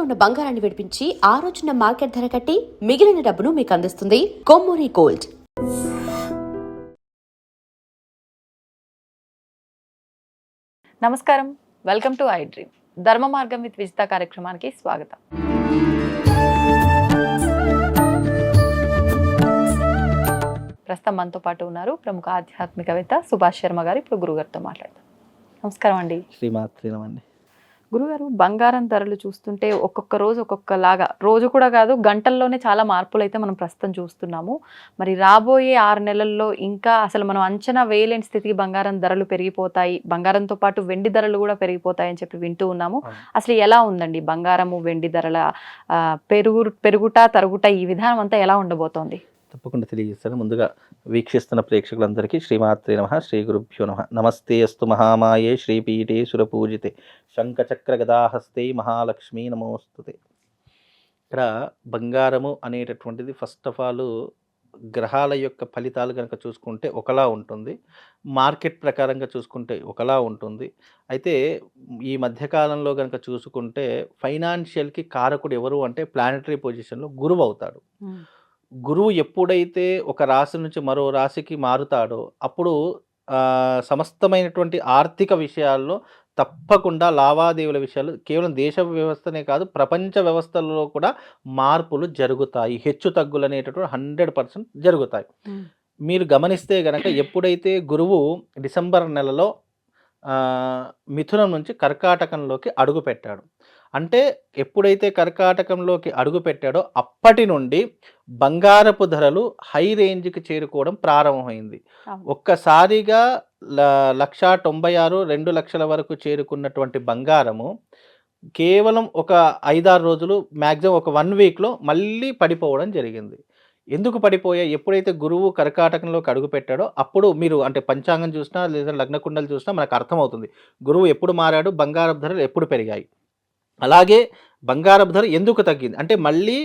ఉన్న బంగారాన్ని విడిపించి ఆ రోజున మార్కెట్ ధర కట్టి మిగిలిన డబ్బును మీకు అందిస్తుంది కొమ్మూరి గోల్డ్. నమస్కారం, వెల్కమ్ టు ఐ డ్రీమ్. ధర్మ మార్గం విత్ విజిత కార్యక్రమానికి స్వాగతం. ప్రస్తుతం మనతో పాటు ఉన్నారు ప్రముఖ ఆధ్యాత్మికవేత్త సుభాష్ శర్మ గారు. ఇప్పుడు గురుగారితో మాట్లాడతాం. నమస్కారం అండి. శ్రీమాత్రినమండి. గురుగారు, బంగారం ధరలు చూస్తుంటే ఒక్కొక్క రోజు ఒక్కొక్కలాగా, రోజు కూడా కాదు గంటల్లోనే చాలా మార్పులు అయితే మనం ప్రస్తుతం చూస్తున్నాము. మరి రాబోయే 6 నెలల్లో ఇంకా అసలు మనం అంచనా వేయలేని స్థితికి బంగారం ధరలు పెరిగిపోతాయి, బంగారంతో పాటు వెండి ధరలు కూడా పెరిగిపోతాయని చెప్పి వింటూ ఉన్నాము. అసలు ఎలా ఉందండి బంగారము వెండి ధరల పెరుగుట తరుగుట ఈ విధానం అంతా ఎలా ఉండబోతోంది? తప్పకుండా తెలియజేస్తాను. ముందుగా వీక్షిస్తున్న ప్రేక్షకులందరికీ శ్రీమాత్రే నమః, శ్రీ గురుభ్యో నమః. నమస్తే అస్తు మహామాయే శ్రీపీఠే సురపూజితే శంఖచక్ర గదాహస్తే మహాలక్ష్మీ నమోస్తుతే. ఇక్కడ బంగారము అనేటటువంటిది ఫస్ట్ ఆఫ్ ఆల్ గ్రహాల యొక్క ఫలితాలు కనుక చూసుకుంటే ఒకలా ఉంటుంది, మార్కెట్ ప్రకారంగా చూసుకుంటే ఒకలా ఉంటుంది. అయితే ఈ మధ్యకాలంలో కనుక చూసుకుంటే ఫైనాన్షియల్కి కారకుడు ఎవరు అంటే ప్లానటరీ పొజిషన్లో గురువు అవుతాడు. గురువు ఎప్పుడైతే ఒక రాశి నుంచి మరో రాశికి మారుతాడో అప్పుడు సమస్తమైనటువంటి ఆర్థిక విషయాల్లో తప్పకుండా లావాదేవీల విషయాలు కేవలం దేశ వ్యవస్థనే కాదు ప్రపంచ వ్యవస్థలలో కూడా మార్పులు జరుగుతాయి. హెచ్చు తగ్గులు అనేటటువంటి 100% జరుగుతాయి. మీరు గమనిస్తే గనక ఎప్పుడైతే గురువు డిసెంబర్ నెలలో మిథునం నుంచి కర్కాటకంలోకి అడుగు పెట్టాడు, అంటే ఎప్పుడైతే కర్కాటకంలోకి అడుగు పెట్టాడో అప్పటి నుండి బంగారపు ధరలు హై రేంజ్కి చేరుకోవడం ప్రారంభమైంది. ఒక్కసారిగా 1,96,000 2 లక్షల వరకు చేరుకున్నటువంటి బంగారము కేవలం ఒక 5-6 రోజులు, మ్యాక్సిమం ఒక 1 వీక్లో మళ్ళీ పడిపోవడం జరిగింది. ఎందుకు పడిపోయా? ఎప్పుడైతే గురువు కర్కాటకంలోకి అడుగు పెట్టాడో అప్పుడు మీరు అంటే పంచాంగం చూసినా లేదా లగ్నకుండలు చూసినా మనకు అర్థమవుతుంది గురువు ఎప్పుడు మారాడు, బంగారపు ధరలు ఎప్పుడు పెరిగాయి. అలాగే బంగారపు ధర ఎందుకు తగ్గింది అంటే మళ్ళీ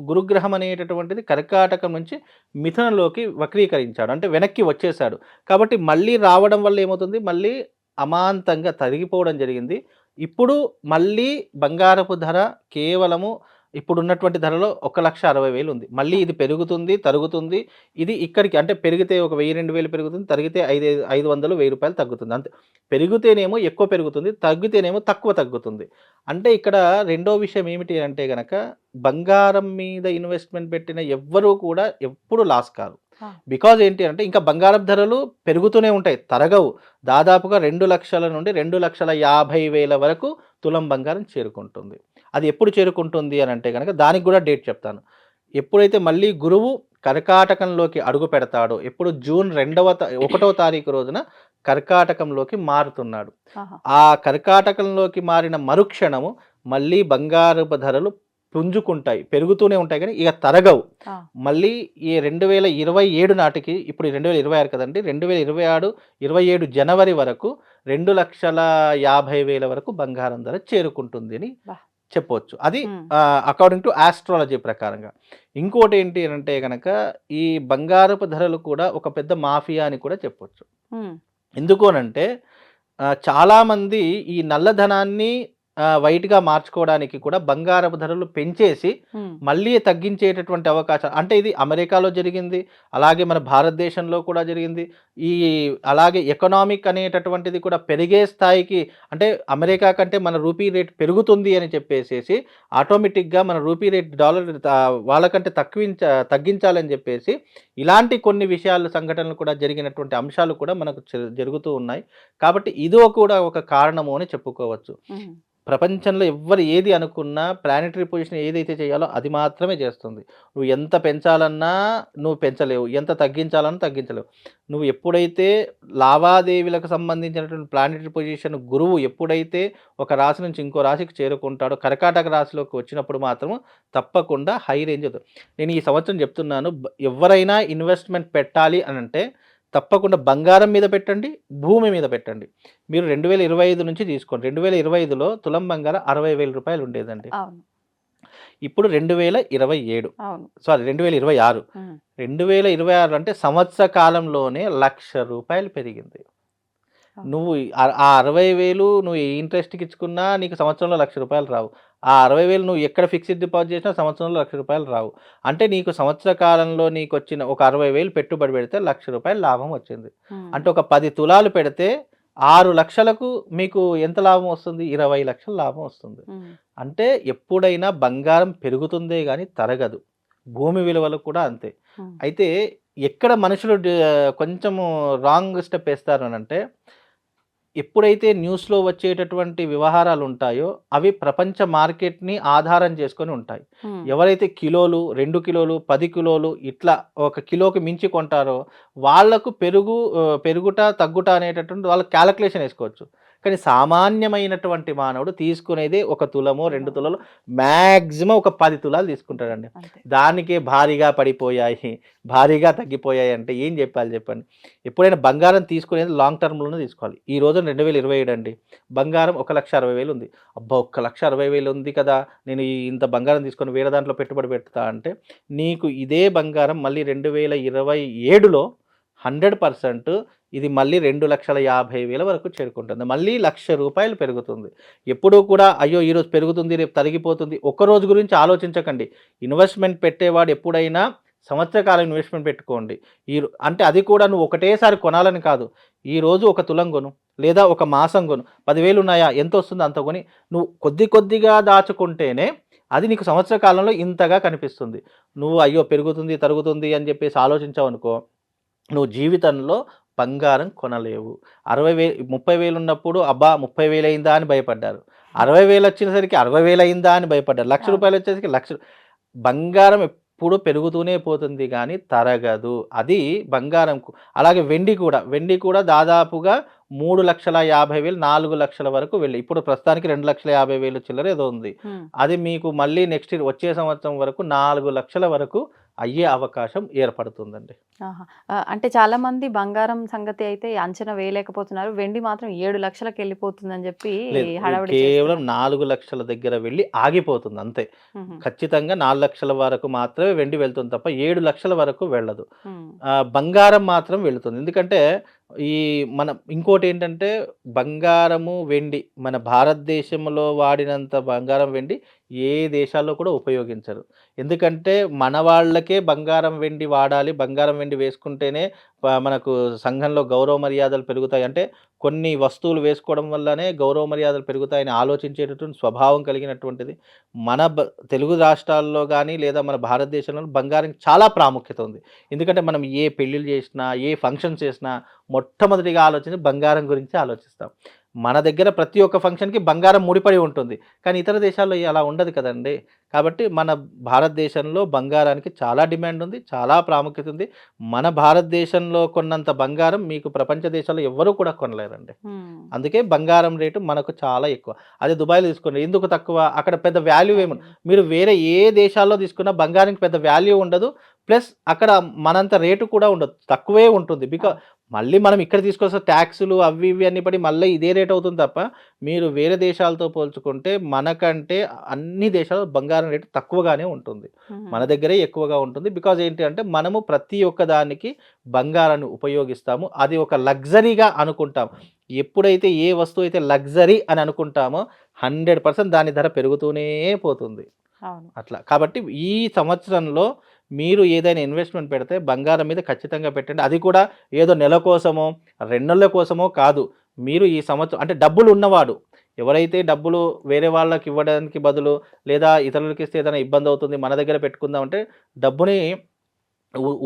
గురుగ్రహం అనేటటువంటిది కర్కాటకం నుంచి మిథునంలోకి వక్రీకరించాడు, అంటే వెనక్కి వచ్చేసాడు. కాబట్టి మళ్ళీ రావడం వల్ల ఏమవుతుంది, మళ్ళీ అమాంతంగా తరిగిపోవడం జరిగింది. ఇప్పుడు మళ్ళీ బంగారపు ధర కేవలము ఇప్పుడున్నటువంటి ధరలో 1,60,000 ఉంది. మళ్ళీ ఇది పెరుగుతుంది తరుగుతుంది. ఇది ఇక్కడికి అంటే పెరిగితే ఒక 1,000-2,000 పెరుగుతుంది, తరిగితే 500-1,000 రూపాయలు తగ్గుతుంది. అంతే. పెరిగితేనేమో ఎక్కువ పెరుగుతుంది, తగ్గితేనేమో తక్కువ తగ్గుతుంది. అంటే ఇక్కడ రెండో విషయం ఏమిటి అంటే గనక బంగారం మీద ఇన్వెస్ట్మెంట్ పెట్టిన ఎవ్వరూ కూడా ఎప్పుడు లాస్ కాదు. బికాజ్ ఏంటి అంటే ఇంకా బంగారం ధరలు పెరుగుతూనే ఉంటాయి, తరగవు. దాదాపుగా 2 లక్షల నుండి 2,50,000 వరకు తులం బంగారం చేరుకుంటుంది. అది ఎప్పుడు చేరుకుంటుంది అని అంటే కనుక దానికి కూడా డేట్ చెప్తాను. ఎప్పుడైతే మళ్ళీ గురువు కర్కాటకంలోకి అడుగు పెడతాడో, ఎప్పుడు జూన్ 1వ తారీఖు రోజున కర్కాటకంలోకి మారుతున్నాడు. ఆ కర్కాటకంలోకి మారిన మరుక్షణము మళ్ళీ బంగారపు ధరలు పుంజుకుంటాయి, పెరుగుతూనే ఉంటాయి, కానీ ఇక తరగవు. మళ్ళీ ఈ 2027 నాటికి, ఇప్పుడు 2026 కదండి, 2026-27 జనవరి వరకు 2,50,000 వరకు బంగారం ధర చేరుకుంటుంది అని చెప్పవచ్చు. అది అకార్డింగ్ టు ఆస్ట్రాలజీ ప్రకారంగా. ఇంకోటి ఏంటి అంటే కనుక ఈ బంగారపు ధరలు కూడా ఒక పెద్ద మాఫియా అని కూడా చెప్పొచ్చు. ఎందుకు అనంటే చాలామంది ఈ నల్లధనాన్ని వైట్గా మార్చుకోవడానికి కూడా బంగారపు ధరలు పెంచేసి మళ్ళీ తగ్గించేటటువంటి అవకాశం, అంటే ఇది అమెరికాలో జరిగింది, అలాగే మన భారతదేశంలో కూడా జరిగింది. అలాగే ఎకనామిక్ అనేటటువంటిది కూడా పెరిగే స్థాయికి, అంటే అమెరికా కంటే మన రూపీ రేట్ పెరుగుతుంది అని చెప్పేసి ఆటోమేటిక్గా మన రూపీ రేట్ డాలర్ వాళ్ళకంటే తగ్గించాలని చెప్పేసి ఇలాంటి కొన్ని విషయాలు సంఘటనలు కూడా జరిగినటువంటి అంశాలు కూడా మనకు జరుగుతూ ఉన్నాయి. కాబట్టి ఇదో కూడా ఒక కారణము అని చెప్పుకోవచ్చు. ప్రపంచంలో ఎవ్వరు ఏది అనుకున్నా ప్లానెటరీ పొజిషన్ ఏదైతే చేయాలో అది మాత్రమే చేస్తుంది. నువ్వు ఎంత పెంచాలన్నా నువ్వు పెంచలేవు, ఎంత తగ్గించాలన్నా తగ్గించలేవు. నువ్వు ఎప్పుడైతే లావాదేవీలకు సంబంధించినటువంటి ప్లానెటరీ పొజిషన్ గురువు ఎప్పుడైతే ఒక రాశి నుంచి ఇంకో రాశికి చేరుకుంటాడో, కర్కాటక రాశిలోకి వచ్చినప్పుడు మాత్రం తప్పకుండా హై రేంజ్ అవుతుంది. నేను ఈ సంవత్సరం చెప్తున్నాను, ఎవరైనా ఇన్వెస్ట్మెంట్ పెట్టాలి అని అంటే తప్పకుండా బంగారం మీద పెట్టండి, భూమి మీద పెట్టండి. మీరు 2025 నుంచి తీసుకోండి. 2025లో తులం బంగారం 60,000 రూపాయలు ఉండేదండి. ఇప్పుడు 2027 సారీ 2026 2026 అంటే సంవత్సర కాలంలోనే 1,00,000 రూపాయలు పెరిగింది. నువ్వు ఆ 60,000 నువ్వు ఏ ఇంట్రెస్ట్కి ఇచ్చుకున్నా నీకు సంవత్సరంలో 1,00,000 రూపాయలు రావు. ఆ 60,000 నువ్వు ఎక్కడ ఫిక్స్డ్ డిపాజిట్ చేసినా సంవత్సరంలో రూ. 1,00,000 రావు. అంటే నీకు సంవత్సర కాలంలో నీకొచ్చిన ఒక 60,000 పెట్టుబడి పెడితే రూ. 1,00,000 లాభం వచ్చింది. అంటే ఒక 10 తులాలు పెడితే 6,00,000కు మీకు ఎంత లాభం వస్తుంది? 20,00,000 లాభం వస్తుంది. అంటే ఎప్పుడైనా బంగారం పెరుగుతుందే గానీ తరగదు. భూమి విలువలు కూడా అంతే. అయితే ఎక్కడ మనుషులు కొంచెము రాంగ్ స్టెప్ ఏస్తారు అనంటే, ఎప్పుడైతే న్యూస్‌లో వచ్చేటటువంటి వ్యవహారాలు ఉంటాయో, అవి ప్రపంచ మార్కెట్‌ని ఆధారం చేసుకొని ఉంటాయి. ఎవరైతే కిలోలు, 2 కిలోలు, 10 కిలోలు ఇట్లా ఒక కిలోకి మించి కొంటారో, వాళ్ళకు పెరుగుట, తగ్గుట అనేటటువంటి వాళ్ళు కాలిక్యులేషన్ ఏసుకోవచ్చు. కానీ సామాన్యమైనటువంటి మానవుడు తీసుకునేదే 1 తులమో, 2 తులాలో మాక్సిమం ఒక 10 తులాలు తీసుకుంటాడండి. దానికే భారీగా పడిపోయాయి, భారీగా తగ్గిపోయాయి అంటే ఏం చెప్పాలి చెప్పండి? ఎప్పుడైనా బంగారం తీసుకునేది లాంగ్ టర్మ్‌లోనే తీసుకోవాలి. ఈ రోజున 2027 అండి. బంగారం 1,60,000 ఉంది. అబ్బా! 1,60,000 ఉంది కదా! నేను ఇంత బంగారం తీసుకొని వేరే దాంట్లో పెట్టుబడి పెడతా అంటే, నీకు ఇదే బంగారం మళ్ళీ 2027లో 100% ఇది మళ్ళీ 2,50,000 వరకు చేరుకుంటుంది. మళ్ళీ రూ. 1,00,000 పెరుగుతుంది. ఎప్పుడూ కూడా అయ్యో! ఈరోజు పెరుగుతుంది, రేపు తరిగిపోతుంది. ఒక్క రోజు గురించి ఆలోచించకండి. ఇన్వెస్ట్‌మెంట్ పెట్టేవాడు ఎప్పుడైనా సంవత్సర కాలం ఇన్వెస్ట్‌మెంట్ పెట్టుకోండి. అంటే అది కూడా నువ్వు ఒకటేసారి కొనాలని కాదు. ఈరోజు ఒక తులం కొను, లేదా ఒక మాసం కొను. 10,000 ఉన్నాయా? ఎంతొస్తుందో అంత కొని నువ్వు కొద్ది కొద్దిగా దాచుకుంటేనే అది నీకు సంవత్సర కాలంలో ఇంతగా కనిపిస్తుంది. నువ్వు అయ్యో! పెరుగుతుంది, తరుగుతుంది అని చెప్పేసి ఆలోచించావనుకో, నువ్వు జీవితంలో బంగారం కొనలేవు. 30,000 ఉన్నప్పుడు అబ్బా! 30,000 అయిందా అని భయపడ్డారు. 60,000 వచ్చేసరికి 60,000 అయిందా అని భయపడ్డారు. రూ. 1,00,000 వచ్చేసరికి బంగారం ఎప్పుడు పెరుగుతూనే పోతుంది గానీ తరగదు. అది బంగారంకు. అలాగే వెండి కూడా దాదాపుగా 3,50,000 4,00,000 వరకు వెళ్ళి ఇప్పుడు ప్రస్తుతానికి 2,50,000 చిల్లర ఏదో ఉంది. అది మీకు మళ్ళీ నెక్స్ట్ ఇయర్ వచ్చే సంవత్సరం వరకు 4,00,000 వరకు అయ్యే అవకాశం ఏర్పడుతుందండి. అంటే చాలా మంది బంగారం సంగతి అయితే అంచనా వేయలేకపోతున్నారు. వెండి మాత్రం 7,00,000కి వెళ్ళిపోతుందని చెప్పి లేదు. హడావిడి కేవలం చేస్తున్నారు. 4,00,000 దగ్గర వెళ్ళి ఆగిపోతుంది అంతే. ఖచ్చితంగా 4,00,000 వరకు మాత్రమే వెండి వెళ్తుంది తప్ప 7,00,000 వరకు వెళ్ళదు. బంగారం మాత్రం వెళుతుంది. ఎందుకంటే ఇంకోటేంటంటే బంగారము, వెండి మన భారతదేశంలో వాడినంత బంగారం, వెండి ఏ దేశాల్లో కూడా ఉపయోగించరు. ఎందుకంటే మన వాళ్ళకే బంగారం, వెండి వాడాలి. బంగారం, వెండి వేసుకుంటేనే మనకు సంఘంలో గౌరవ మర్యాదలు పెరుగుతాయి. అంటే కొన్ని వస్తువులు వేసుకోవడం వల్లనే గౌరవ మర్యాదలు పెరుగుతాయని ఆలోచించేటటువంటి స్వభావం కలిగినటువంటిది. మన తెలుగు రాష్ట్రాల్లో గానీ, లేదా మన భారతదేశంలో బంగారానికి చాలా ప్రాముఖ్యత ఉంది. ఎందుకంటే మనం ఏ పెళ్ళిళ్ళు చేసినా, ఏ ఫంక్షన్స్ చేసినా మొట్టమొదటిగా ఆలోచించి బంగారం గురించి ఆలోచిస్తాం. మన దగ్గర ప్రతి ఒక్క ఫంక్షన్‌కి బంగారం ముడిపడి ఉంటుంది. కానీ ఇతర దేశాల్లో అలా ఉండదు కదండీ! కాబట్టి మన భారతదేశంలో బంగారానికి చాలా డిమాండ్ ఉంది. చాలా ప్రాముఖ్యత ఉంది. మన భారతదేశంలో కొన్నంత బంగారం మీకు ప్రపంచ దేశాల్లో ఎవ్వరూ కూడా కొనలేరండి. అందుకే బంగారం రేటు మనకు చాలా ఎక్కువ. అదే దుబాయ్‌లో తీసుకోండి. ఎందుకు తక్కువ? అక్కడ పెద్ద వాల్యూ మీరు వేరే ఏ దేశాల్లో తీసుకున్నా బంగారానికి పెద్ద వాల్యూ ఉండదు. ప్లస్ అక్కడ మనంత రేటు కూడా ఉండదు. తక్కువే ఉంటుంది. మళ్ళీ మనం ఇక్కడ తీసుకొస్తే ట్యాక్సులు అవి ఇవి అన్నీ పడి మళ్ళీ ఇదే రేట్ అవుతుంది తప్ప, మీరు వేరే దేశాలతో పోల్చుకుంటే మనకంటే అన్ని దేశాల్లో బంగారం రేటు తక్కువగానే ఉంటుంది. మన దగ్గరే ఎక్కువగా ఉంటుంది. బికాజ్ ఏంటి అంటే మనము ప్రతి ఒక్క దానికి బంగారాన్ని ఉపయోగిస్తాము. అది ఒక లగ్జరీగా అనుకుంటాం. ఎప్పుడైతే ఏ వస్తువు అయితే లగ్జరీ అని అనుకుంటామో 100% దాని ధర పెరుగుతూనే పోతుంది. అట్లా. కాబట్టి ఈ సంవత్సరంలో మీరు ఏదైనా ఇన్వెస్ట్‌మెంట్ పెడితే బంగారం మీద ఖచ్చితంగా పెట్టండి. అది కూడా ఏదో నెల కోసమో, 2 నెలల కోసమో కాదు. మీరు ఈ సంవత్సరం అంటే డబ్బులు ఉన్నవాడు, ఎవరైతే డబ్బులు వేరే వాళ్ళకి ఇవ్వడానికి బదులు లేదా ఇతరులకి ఇస్తే ఏదైనా ఇబ్బంది అవుతుంది, మన దగ్గర పెట్టుకుందాం అంటే డబ్బుని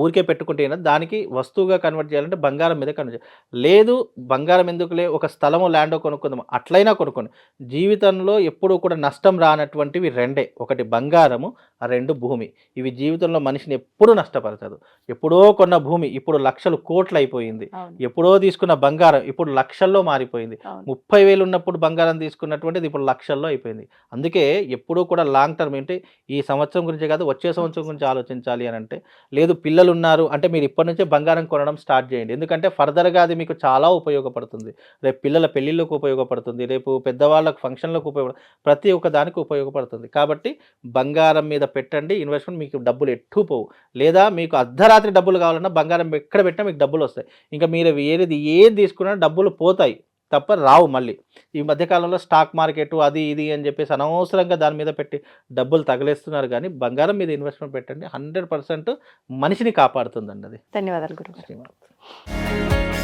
ఊరికే పెట్టుకుంటే దానికి వస్తువుగా కన్వర్ట్ చేయాలంటే బంగారం మీద కన్వర్ట్ చేయాలి. లేదు బంగారం ఎందుకులే ఒక స్థలమో, ల్యాండో కొనుక్కుందాం అట్లయినా కొనుక్కోండి. జీవితంలో ఎప్పుడూ కూడా నష్టం రానటువంటివి 2 ఒకటి బంగారము, 2 భూమి. ఇవి జీవితంలో మనిషిని ఎప్పుడూ నష్టపరచదు. ఎప్పుడో కొన్న భూమి ఇప్పుడు లక్షలు, కోట్లు అయిపోయింది. ఎప్పుడో తీసుకున్న బంగారం ఇప్పుడు లక్షల్లో మారిపోయింది. 30,000 ఉన్నప్పుడు బంగారం తీసుకున్నటువంటిది ఇప్పుడు లక్షల్లో అయిపోయింది. అందుకే ఎప్పుడూ కూడా లాంగ్ టర్మ్ ఏంటి ఈ సంవత్సరం గురించే కాదు వచ్చే సంవత్సరం గురించి ఆలోచించాలి అని అంటే, లేదు పిల్లలున్నారు అంటే మీరు ఇప్పటి నుంచే బంగారం కొనడం స్టార్ట్ చేయండి. ఎందుకంటే ఫర్దర్‌గా అది మీకు చాలా ఉపయోగపడుతుంది. రేపు పిల్లల పెళ్ళిళ్ళకు ఉపయోగపడుతుంది. రేపు పెద్దవాళ్ళకు ఫంక్షన్‌లకు ప్రతి ఒక్క దానికి ఉపయోగపడుతుంది. కాబట్టి బంగారం మీద పెట్టండి ఇన్వెస్ట్‌మెంట్ మీకు డబ్బులు ఎటు పోవు. లేదా మీకు అర్ధరాత్రి డబ్బులు కావాలన్నా బంగారం ఎక్కడ పెట్టినా మీకు డబ్బులొస్తాయి. ఇంకా మీరు ఏది తీసుకున్నా డబ్బులు పోతాయి. తప్ప రావు మళ్ళీ. ఈ మధ్య కాలంలో స్టాక్ మార్కెట్ అది ఇది అని చెప్పేసి అనవసరంగా దాని మీద పెట్టి డబ్బులు తగిలేస్తున్నారు కానీ బంగారం మీద ఇన్వెస్ట్మెంట్ పెట్టండి, 100% మనిషిని కాపాడుతుందండి అది. ధన్యవాదాలు గురుగారు. శ్రీమాత్రే.